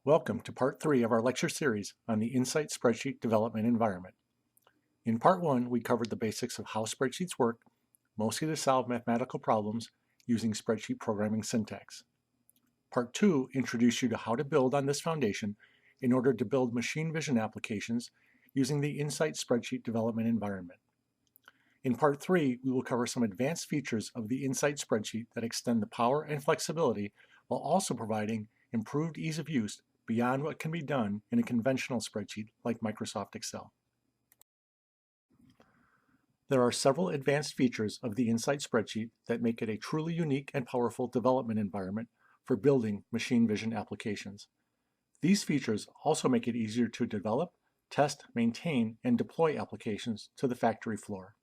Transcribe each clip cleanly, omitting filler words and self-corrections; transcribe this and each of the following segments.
Welcome to Part 3 of our lecture series on the Insight Spreadsheet Development Environment. In Part 1, we covered the basics of how spreadsheets work, mostly to solve mathematical problems using spreadsheet programming syntax. Part 2 introduced you to how to build on this foundation in order to build machine vision applications using the Insight Spreadsheet Development Environment. In Part 3, we will cover some advanced features of the Insight Spreadsheet that extend the power and flexibility while also providing improved ease of use beyond what can be done in a conventional spreadsheet like Microsoft Excel. There are several advanced features of the Insight Spreadsheet that make it a truly unique and powerful development environment for building machine vision applications. These features also make it easier to develop, test, maintain, and deploy applications to the factory floor.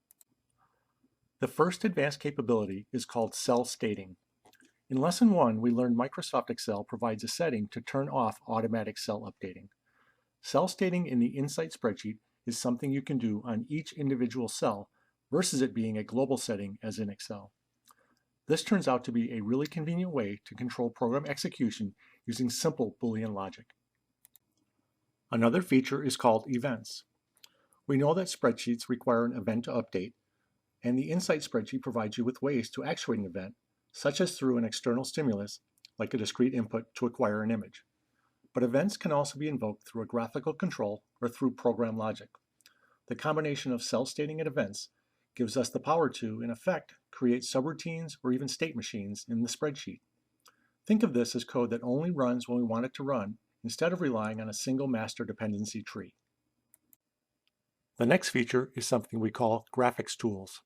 The first advanced capability is called cell stating. In Lesson 1, we learned Microsoft Excel provides a setting to turn off automatic cell updating. Cell stating in the Insight Spreadsheet is something you can do on each individual cell versus it being a global setting as in Excel. This turns out to be a really convenient way to control program execution using simple Boolean logic. Another feature is called events. We know that spreadsheets require an event to update, and the Insight Spreadsheet provides you with ways to actuate an event, such as through an external stimulus, like a discrete input to acquire an image. But events can also be invoked through a graphical control or through program logic. The combination of cell stating and events gives us the power to, in effect, create subroutines or even state machines in the spreadsheet. Think of this as code that only runs when we want it to run, instead of relying on a single master dependency tree. The next feature is something we call graphics tools.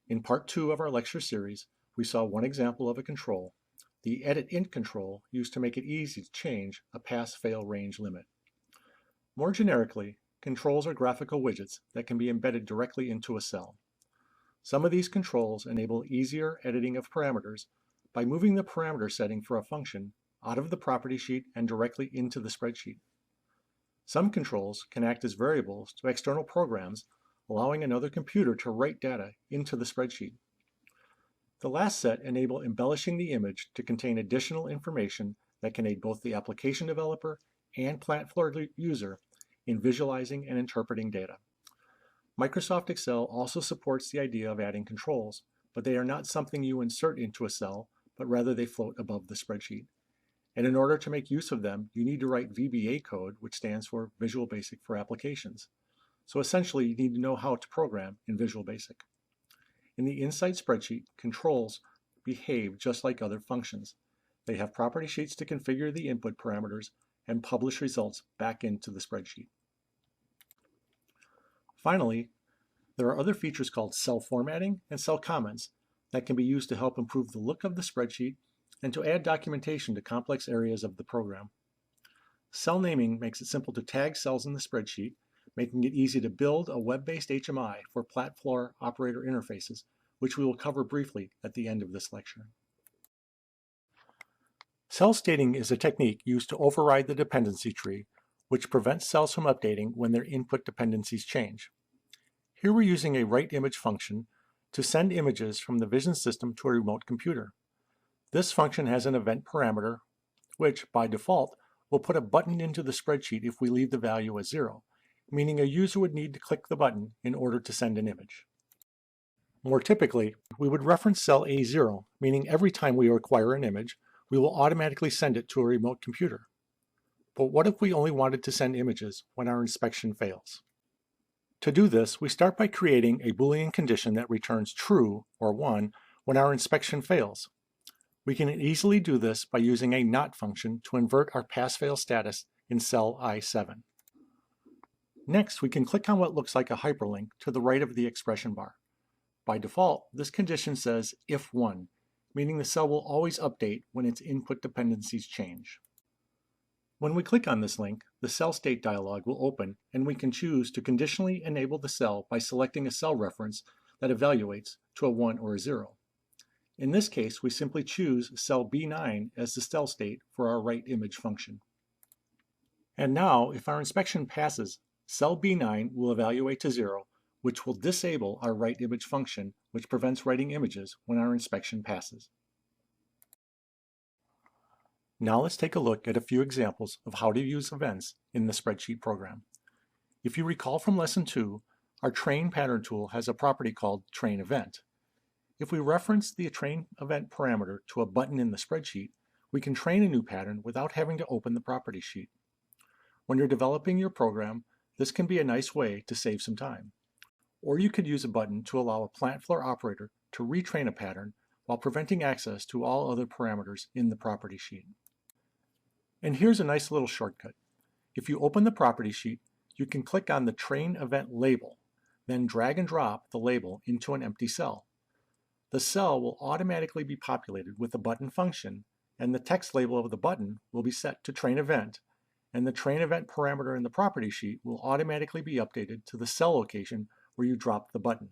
In Part 2 of our lecture series, we saw one example of a control, the EditInt control used to make it easy to change a pass-fail range limit. More generically, controls are graphical widgets that can be embedded directly into a cell. Some of these controls enable easier editing of parameters by moving the parameter setting for a function out of the property sheet and directly into the spreadsheet. Some controls can act as variables to external programs, allowing another computer to write data into the spreadsheet. The last set enable embellishing the image to contain additional information that can aid both the application developer and plant floor user in visualizing and interpreting data. Microsoft Excel also supports the idea of adding controls, but they are not something you insert into a cell, but rather they float above the spreadsheet. And in order to make use of them, you need to write VBA code, which stands for Visual Basic for Applications. So essentially, you need to know how to program in Visual Basic. In the Insight Spreadsheet, controls behave just like other functions. They have property sheets to configure the input parameters and publish results back into the spreadsheet. Finally, there are other features called cell formatting and cell comments that can be used to help improve the look of the spreadsheet and to add documentation to complex areas of the program. Cell naming makes it simple to tag cells in the spreadsheet, making it easy to build a web-based HMI for plant floor operator interfaces, which we will cover briefly at the end of this lecture. Cell stating is a technique used to override the dependency tree, which prevents cells from updating when their input dependencies change. Here we're using a write image function to send images from the vision system to a remote computer. This function has an event parameter, which, by default, will put a button into the spreadsheet if we leave the value as 0, meaning a user would need to click the button in order to send an image. More typically, we would reference cell A0, meaning every time we require an image, we will automatically send it to a remote computer. But what if we only wanted to send images when our inspection fails? To do this, we start by creating a Boolean condition that returns true, or 1, when our inspection fails. We can easily do this by using a not function to invert our pass-fail status in cell I7. Next, we can click on what looks like a hyperlink to the right of the expression bar. By default, this condition says if 1, meaning the cell will always update when its input dependencies change. When we click on this link, the cell state dialog will open and we can choose to conditionally enable the cell by selecting a cell reference that evaluates to a 1 or a 0. In this case, we simply choose cell B9 as the cell state for our write image function. And now, if our inspection passes, cell B9 will evaluate to 0, which will disable our write image function, which prevents writing images when our inspection passes. Now let's take a look at a few examples of how to use events in the Spreadsheet program. If you recall from Lesson 2, our train pattern tool has a property called train event. If we reference the train event parameter to a button in the spreadsheet, we can train a new pattern without having to open the property sheet. When you're developing your program, this can be a nice way to save some time. Or you could use a button to allow a plant floor operator to retrain a pattern while preventing access to all other parameters in the property sheet. And here's a nice little shortcut. If you open the property sheet, you can click on the train event label, then drag and drop the label into an empty cell. The cell will automatically be populated with the button function, and the text label of the button will be set to train event, and the train event parameter in the property sheet will automatically be updated to the cell location where you dropped the button.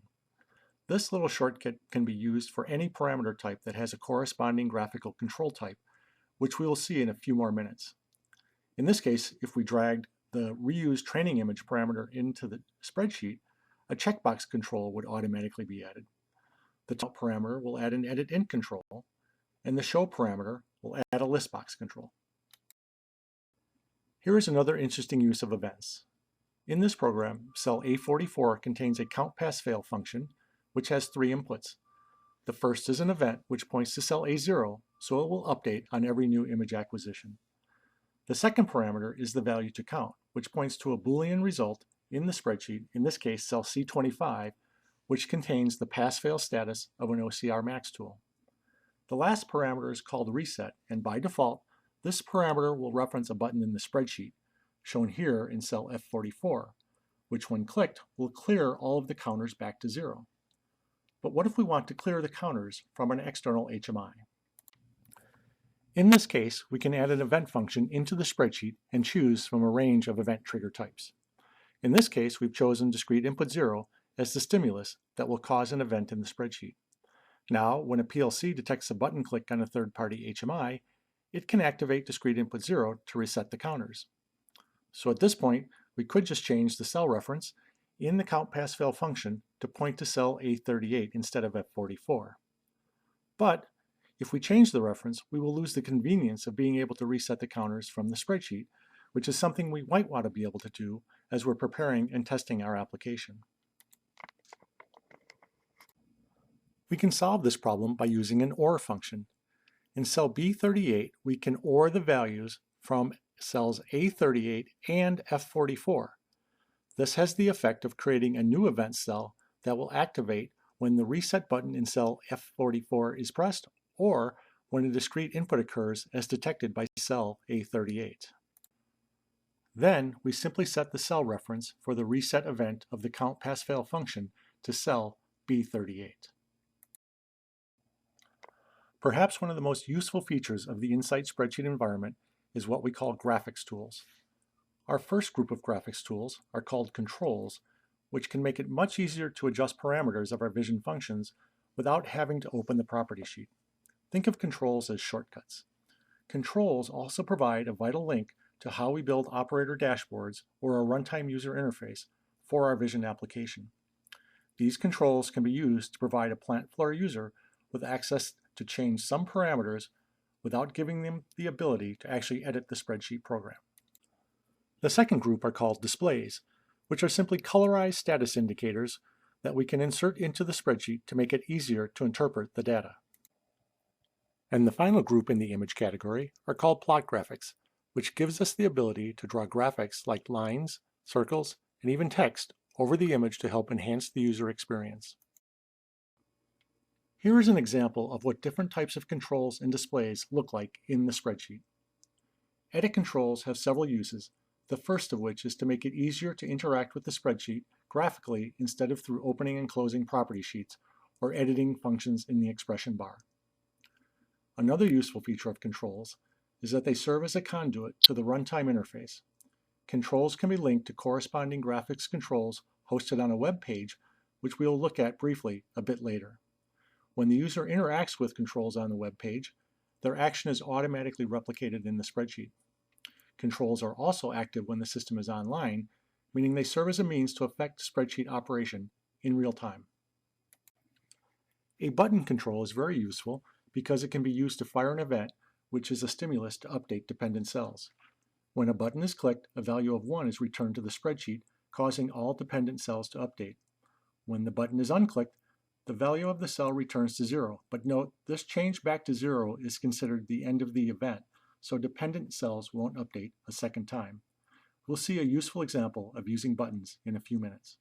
This little shortcut can be used for any parameter type that has a corresponding graphical control type, which we will see in a few more minutes. In this case, if we dragged the reuse training image parameter into the spreadsheet, a checkbox control would automatically be added. The top parameter will add an edit int control, and the show parameter will add a list box control. Here is another interesting use of events. In this program, cell A44 contains a count pass fail function, which has 3 inputs. The first is an event which points to cell A0, so it will update on every new image acquisition. The second parameter is the value to count, which points to a Boolean result in the spreadsheet, in this case cell C25, which contains the pass-fail status of an OCR Max tool. The last parameter is called reset, and by default, this parameter will reference a button in the spreadsheet, shown here in cell F44, which when clicked will clear all of the counters back to 0. But what if we want to clear the counters from an external HMI? In this case, we can add an event function into the spreadsheet and choose from a range of event trigger types. In this case, we've chosen discrete input 0 as the stimulus that will cause an event in the spreadsheet. Now, when a PLC detects a button click on a third-party HMI, it can activate discrete input 0 to reset the counters. So at this point, we could just change the cell reference in the count pass fail function to point to cell A38 instead of F44. But if we change the reference, we will lose the convenience of being able to reset the counters from the spreadsheet, which is something we might want to be able to do as we're preparing and testing our application. We can solve this problem by using an OR function. In cell B38, we can OR the values from cells A38 and F44. This has the effect of creating a new event cell that will activate when the reset button in cell F44 is pressed or when a discrete input occurs as detected by cell A38. Then we simply set the cell reference for the reset event of the count pass fail function to cell B38. Perhaps one of the most useful features of the Insight spreadsheet environment is what we call graphics tools. Our first group of graphics tools are called controls, which can make it much easier to adjust parameters of our vision functions without having to open the property sheet. Think of controls as shortcuts. Controls also provide a vital link to how we build operator dashboards or a runtime user interface for our vision application. These controls can be used to provide a plant floor user with access to change some parameters without giving them the ability to actually edit the spreadsheet program. The second group are called displays, which are simply colorized status indicators that we can insert into the spreadsheet to make it easier to interpret the data. And the final group in the image category are called plot graphics, which gives us the ability to draw graphics like lines, circles, and even text over the image to help enhance the user experience. Here is an example of what different types of controls and displays look like in the spreadsheet. Edit controls have several uses, the first of which is to make it easier to interact with the spreadsheet graphically instead of through opening and closing property sheets or editing functions in the expression bar. Another useful feature of controls is that they serve as a conduit to the runtime interface. Controls can be linked to corresponding graphics controls hosted on a web page, which we will look at briefly a bit later. When the user interacts with controls on the web page, their action is automatically replicated in the spreadsheet. Controls are also active when the system is online, meaning they serve as a means to affect spreadsheet operation in real time. A button control is very useful because it can be used to fire an event which is a stimulus to update dependent cells. When a button is clicked, a value of 1 is returned to the spreadsheet, causing all dependent cells to update. When the button is unclicked, the value of the cell returns to 0, but note this change back to 0 is considered the end of the event, so dependent cells won't update a second time. We'll see a useful example of using buttons in a few minutes.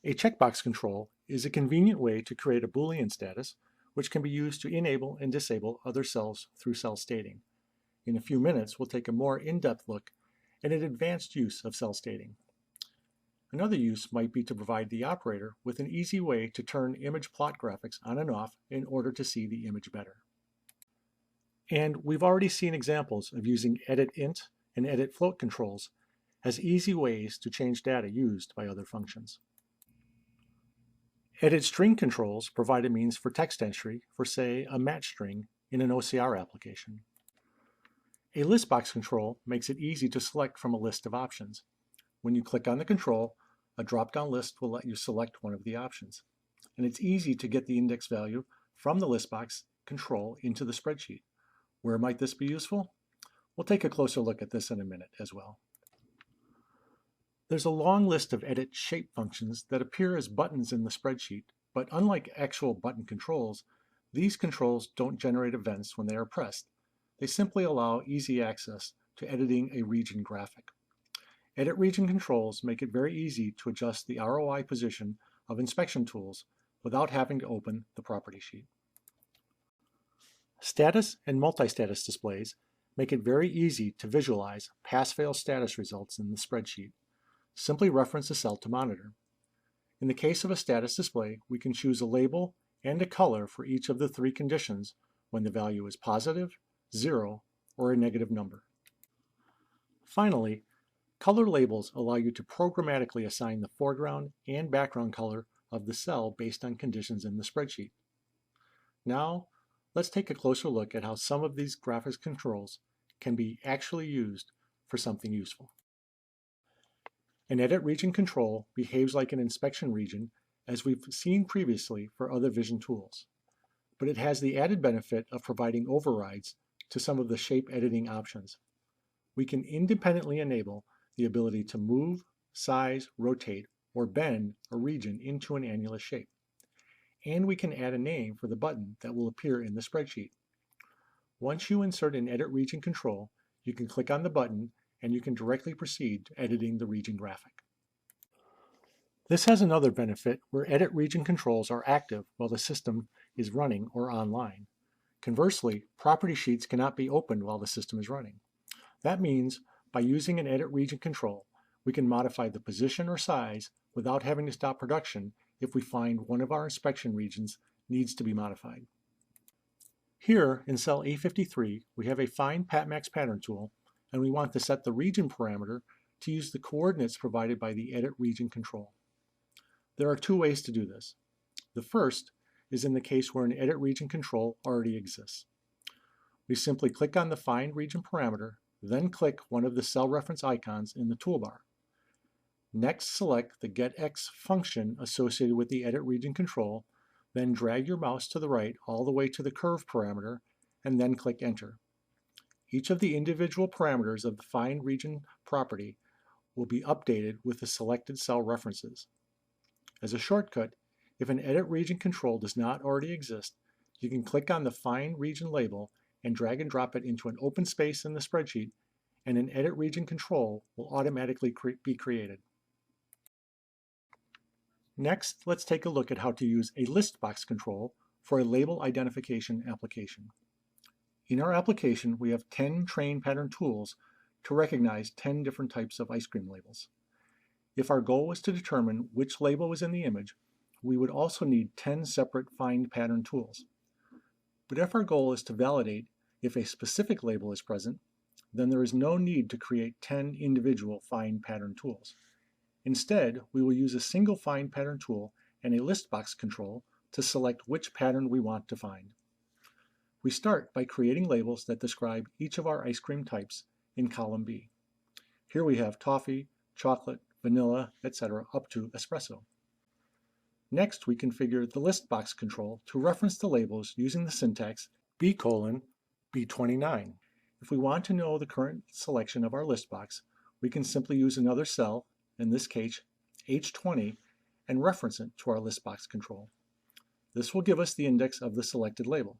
A checkbox control is a convenient way to create a Boolean status, which can be used to enable and disable other cells through cell stating. In a few minutes, we'll take a more in-depth look at an advanced use of cell stating. Another use might be to provide the operator with an easy way to turn image plot graphics on and off in order to see the image better. And we've already seen examples of using editInt and editFloat controls as easy ways to change data used by other functions. EditString controls provide a means for text entry for, say, a match string in an OCR application. A listbox control makes it easy to select from a list of options. When you click on the control, a drop-down list will let you select one of the options. And it's easy to get the index value from the listbox control into the spreadsheet. Where might this be useful? We'll take a closer look at this in a minute as well. There's a long list of edit shape functions that appear as buttons in the spreadsheet, but unlike actual button controls, these controls don't generate events when they are pressed. They simply allow easy access to editing a region graphic. EditRegion controls make it very easy to adjust the ROI position of inspection tools without having to open the property sheet. Status and multi-status displays make it very easy to visualize pass-fail status results in the spreadsheet. Simply reference a cell to monitor. In the case of a status display, we can choose a label and a color for each of the 3 conditions when the value is positive, 0, or a negative number. Finally, color labels allow you to programmatically assign the foreground and background color of the cell based on conditions in the spreadsheet. Now, let's take a closer look at how some of these graphics controls can be actually used for something useful. An edit region control behaves like an inspection region, as we've seen previously for other vision tools, but it has the added benefit of providing overrides to some of the shape editing options. We can independently enable the ability to move, size, rotate, or bend a region into an annulus shape. And we can add a name for the button that will appear in the spreadsheet. Once you insert an edit region control, you can click on the button and you can directly proceed to editing the region graphic. This has another benefit where edit region controls are active while the system is running or online. Conversely, property sheets cannot be opened while the system is running. That means by using an edit region control, we can modify the position or size without having to stop production if we find one of our inspection regions needs to be modified. Here in cell A53, we have a Find PatMax pattern tool, and we want to set the region parameter to use the coordinates provided by the edit region control. There are 2 ways to do this. The first is in the case where an edit region control already exists. We simply click on the Find Region parameter, then click one of the cell reference icons in the toolbar. Next, select the getX function associated with the edit region control, then drag your mouse to the right all the way to the curve parameter, and then click Enter. Each of the individual parameters of the Find Region property will be updated with the selected cell references. As a shortcut, if an edit region control does not already exist, you can click on the Find Region label and drag and drop it into an open space in the spreadsheet, and an edit region control will automatically be created. Next, let's take a look at how to use a list box control for a label identification application. In our application, we have 10 train pattern tools to recognize 10 different types of ice cream labels. If our goal was to determine which label was in the image, we would also need 10 separate find pattern tools. But if our goal is to validate if a specific label is present, then there is no need to create 10 individual find pattern tools. Instead, we will use a single find pattern tool and a list box control to select which pattern we want to find. We start by creating labels that describe each of our ice cream types in column B. Here we have toffee, chocolate, vanilla, etc. up to espresso. Next, we configure the list box control to reference the labels using the syntax b:, B29. If we want to know the current selection of our list box, we can simply use another cell, in this case H20, and reference it to our list box control. This will give us the index of the selected label.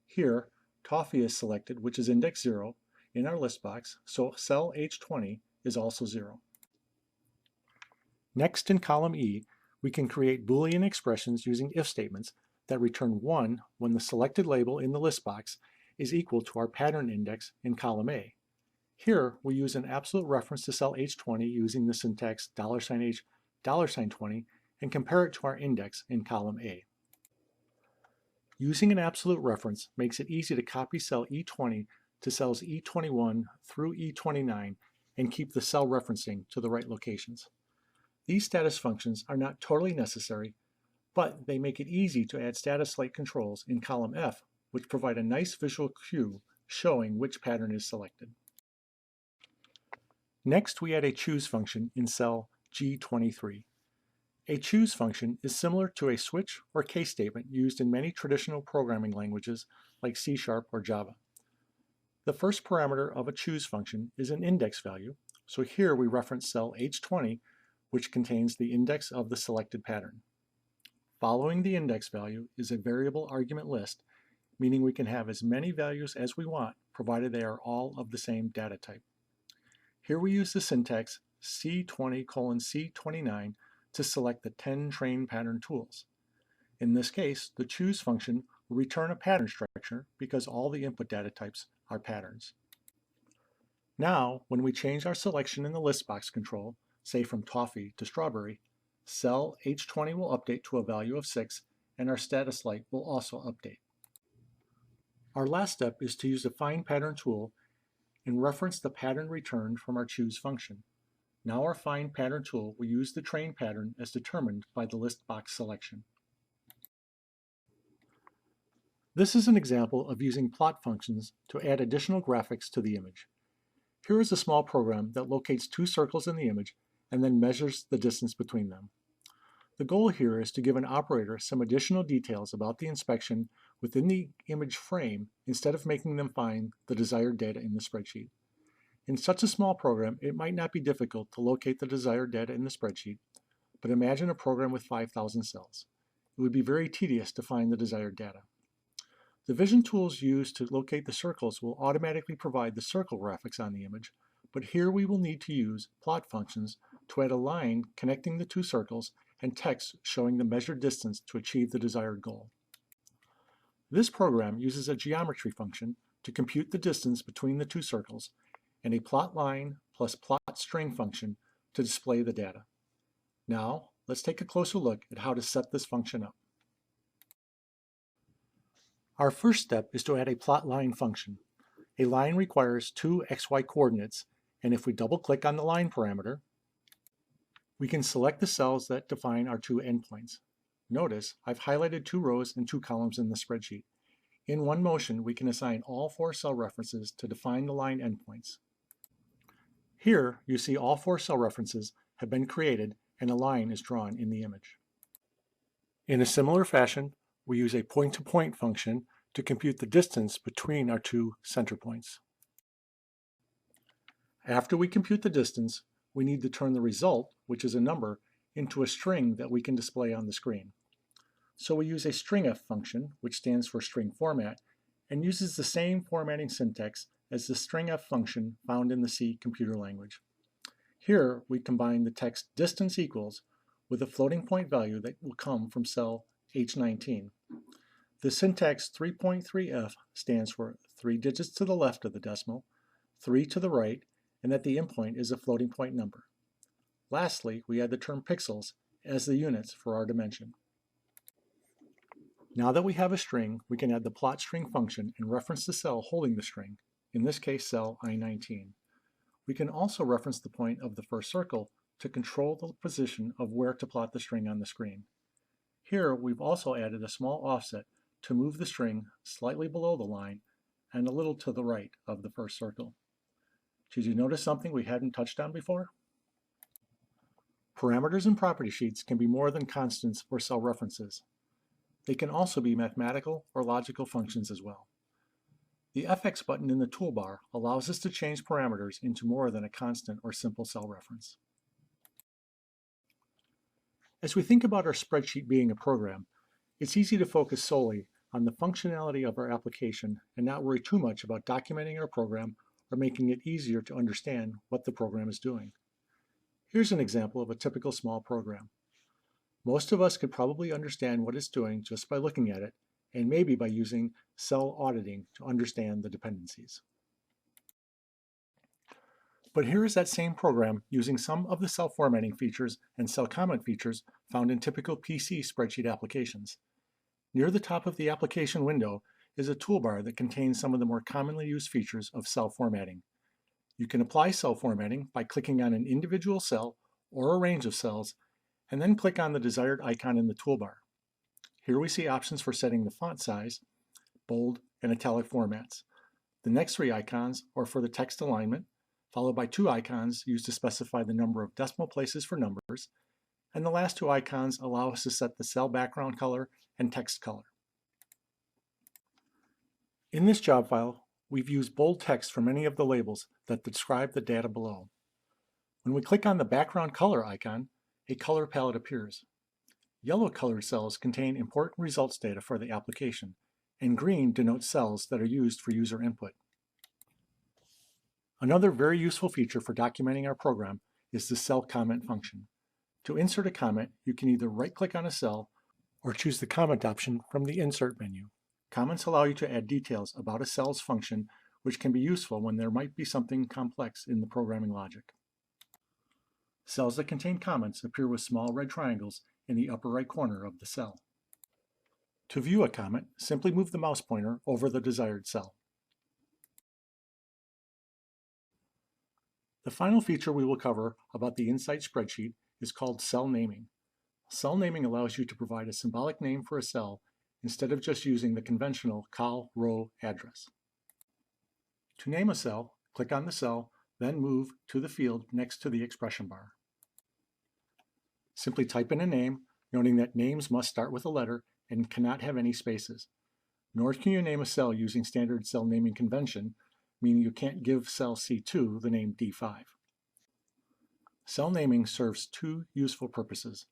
Here, toffee is selected, which is index 0 in our list box, so cell H20 is also 0. Next, in column E, we can create Boolean expressions using if statements that return 1 when the selected label in the list box is equal to our pattern index in column A. Here, we use an absolute reference to cell H20 using the syntax $H $20 and compare it to our index in column A. Using an absolute reference makes it easy to copy cell E20 to cells E21 through E29 and keep the cell referencing to the right locations. These status functions are not totally necessary, but they make it easy to add status-like controls in column F, which provide a nice visual cue showing which pattern is selected. Next, we add a choose function in cell G23. A choose function is similar to a switch or case statement used in many traditional programming languages like C# or Java. The first parameter of a choose function is an index value, so here we reference cell H20, which contains the index of the selected pattern. Following the index value is a variable argument list, meaning we can have as many values as we want, provided they are all of the same data type. Here we use the syntax C20:C29 to select the 10 train pattern tools. In this case, the choose function will return a pattern structure because all the input data types are patterns. Now, when we change our selection in the list box control, say from toffee to strawberry, cell H20 will update to a value of 6 and our status light will also update. Our last step is to use the find pattern tool and reference the pattern returned from our choose function. Now our find pattern tool will use the train pattern as determined by the list box selection. This is an example of using plot functions to add additional graphics to the image. Here is a small program that locates two circles in the image and then measures the distance between them. The goal here is to give an operator some additional details about the inspection within the image frame instead of making them find the desired data in the spreadsheet. In such a small program, it might not be difficult to locate the desired data in the spreadsheet, but imagine a program with 5,000 cells. It would be very tedious to find the desired data. The vision tools used to locate the circles will automatically provide the circle graphics on the image, but here we will need to use plot functions to add a line connecting the two circles and text showing the measured distance to achieve the desired goal. This program uses a geometry function to compute the distance between the two circles and a plot line plus plot string function to display the data. Now, let's take a closer look at how to set this function up. Our first step is to add a plot line function. A line requires two xy coordinates, and if we double-click on the line parameter, we can select the cells that define our two endpoints. Notice I've highlighted 2 rows and 2 columns in the spreadsheet. In one motion, we can assign all 4 cell references to define the line endpoints. Here, you see all 4 cell references have been created and a line is drawn in the image. In a similar fashion, we use a point-to-point function to compute the distance between our 2 center points. After we compute the distance, we need to turn the result, which is a number, into a string that we can display on the screen. So we use a stringf function, which stands for string format, and uses the same formatting syntax as the stringf function found in the C computer language. Here, we combine the text distance equals with a floating point value that will come from cell H19. The syntax 3.3f stands for 3 digits to the left of the decimal, 3 to the right, and that the endpoint is a floating point number. Lastly, we add the term pixels as the units for our dimension. Now that we have a string, we can add the plot string function and reference the cell holding the string, in this case cell I19. We can also reference the point of the first circle to control the position of where to plot the string on the screen. Here we've also added a small offset to move the string slightly below the line and a little to the right of the first circle. Did you notice something we hadn't touched on before? Parameters in property sheets can be more than constants or cell references. They can also be mathematical or logical functions as well. The FX button in the toolbar allows us to change parameters into more than a constant or simple cell reference. As we think about our spreadsheet being a program, it's easy to focus solely on the functionality of our application and not worry too much about documenting our program or making it easier to understand what the program is doing. Here's an example of a typical small program. Most of us could probably understand what it's doing just by looking at it, and maybe by using cell auditing to understand the dependencies. But here is that same program using some of the cell formatting features and cell comment features found in typical PC spreadsheet applications. Near the top of the application window is a toolbar that contains some of the more commonly used features of cell formatting. You can apply cell formatting by clicking on an individual cell or a range of cells, and then click on the desired icon in the toolbar. Here we see options for setting the font size, bold, and italic formats. The next three icons are for the text alignment, followed by two icons used to specify the number of decimal places for numbers, and the last two icons allow us to set the cell background color and text color. In this job file, we've used bold text for many of the labels that describe the data below. When we click on the background color icon, a color palette appears. Yellow colored cells contain important results data for the application, and green denotes cells that are used for user input. Another very useful feature for documenting our program is the cell comment function. To insert a comment, you can either right-click on a cell or choose the comment option from the Insert menu. Comments allow you to add details about a cell's function, which can be useful when there might be something complex in the programming logic. Cells that contain comments appear with small red triangles in the upper right corner of the cell. To view a comment, simply move the mouse pointer over the desired cell. The final feature we will cover about the Insight spreadsheet is called cell naming. Cell naming allows you to provide a symbolic name for a cell instead of just using the conventional col row address. To name a cell, click on the cell, then move to the field next to the expression bar. Simply type in a name, noting that names must start with a letter and cannot have any spaces. Nor can you name a cell using standard cell naming convention, meaning you can't give cell C2 the name D5. Cell naming serves two useful purposes.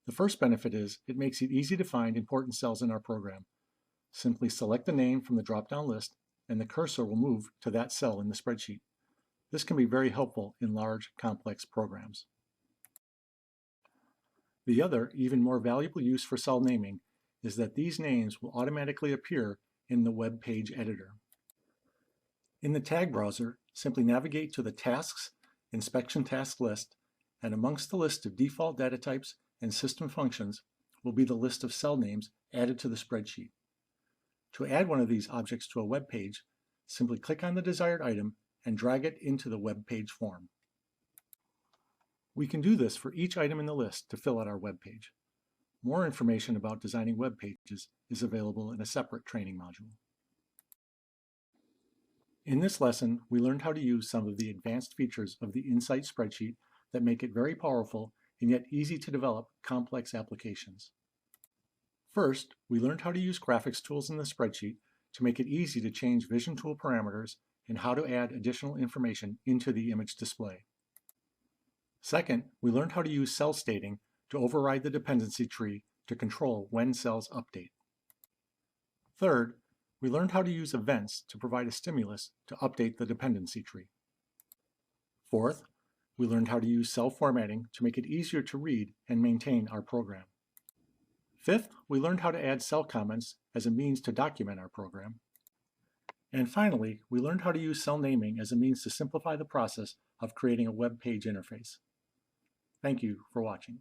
The first benefit is it makes it easy to find important cells in our program. Simply select the name from the drop-down list, and the cursor will move to that cell in the spreadsheet. This can be very helpful in large, complex programs. The other, even more valuable use for cell naming is that these names will automatically appear in the web page editor. In the tag browser, simply navigate to the Tasks Inspection Task list, and amongst the list of default data types and system functions will be the list of cell names added to the spreadsheet. To add one of these objects to a web page, simply click on the desired item and drag it into the web page form. We can do this for each item in the list to fill out our web page. More information about designing web pages is available in a separate training module. In this lesson, we learned how to use some of the advanced features of the Insight spreadsheet that make it very powerful and yet easy to develop complex applications. First, we learned how to use graphics tools in the spreadsheet to make it easy to change vision tool parameters and how to add additional information into the image display. Second, we learned how to use cell stating to override the dependency tree to control when cells update. Third, we learned how to use events to provide a stimulus to update the dependency tree. Fourth, we learned how to use cell formatting to make it easier to read and maintain our program. Fifth, we learned how to add cell comments as a means to document our program. And finally, we learned how to use cell naming as a means to simplify the process of creating a web page interface. Thank you for watching.